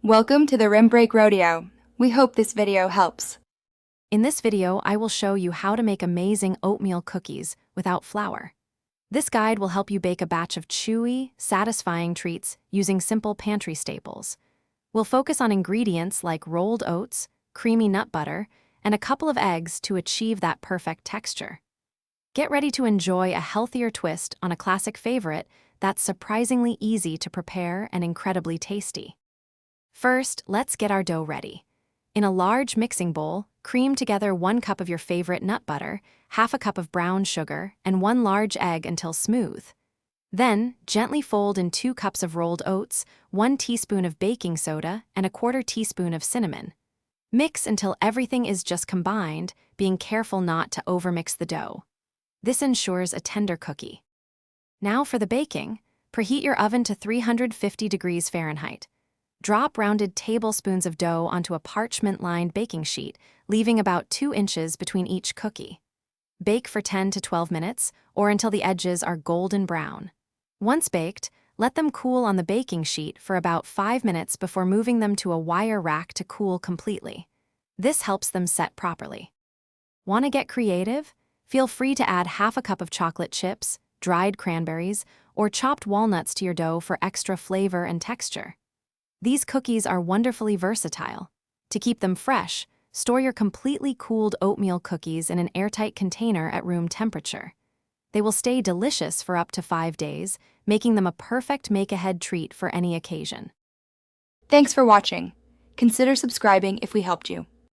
Welcome to the Rim Break Rodeo. We hope this video helps. In this video, I will show you how to make amazing oatmeal cookies without flour. This guide will help you bake a batch of chewy, satisfying treats using simple pantry staples. We'll focus on ingredients like rolled oats, creamy nut butter, and a couple of eggs to achieve that perfect texture. Get ready to enjoy a healthier twist on a classic favorite that's surprisingly easy to prepare and incredibly tasty. First, let's get our dough ready. In a large mixing bowl, cream together 1 cup of your favorite nut butter, half a cup of brown sugar, and 1 large egg until smooth. Then, gently fold in 2 cups of rolled oats, 1 teaspoon of baking soda, and 1/4 teaspoon of cinnamon. Mix until everything is just combined, being careful not to overmix the dough. This ensures a tender cookie. Now for the baking, preheat your oven to 350 degrees Fahrenheit. Drop rounded tablespoons of dough onto a parchment-lined baking sheet, leaving about 2 inches between each cookie. Bake for 10 to 12 minutes, or until the edges are golden brown. Once baked, let them cool on the baking sheet for about 5 minutes before moving them to a wire rack to cool completely. This helps them set properly. Want to get creative? Feel free to add half a cup of chocolate chips, dried cranberries, or chopped walnuts to your dough for extra flavor and texture. These cookies are wonderfully versatile. To keep them fresh, store your completely cooled oatmeal cookies in an airtight container at room temperature. They will stay delicious for up to 5 days, making them a perfect make-ahead treat for any occasion. Thanks for watching. Consider subscribing if we helped you.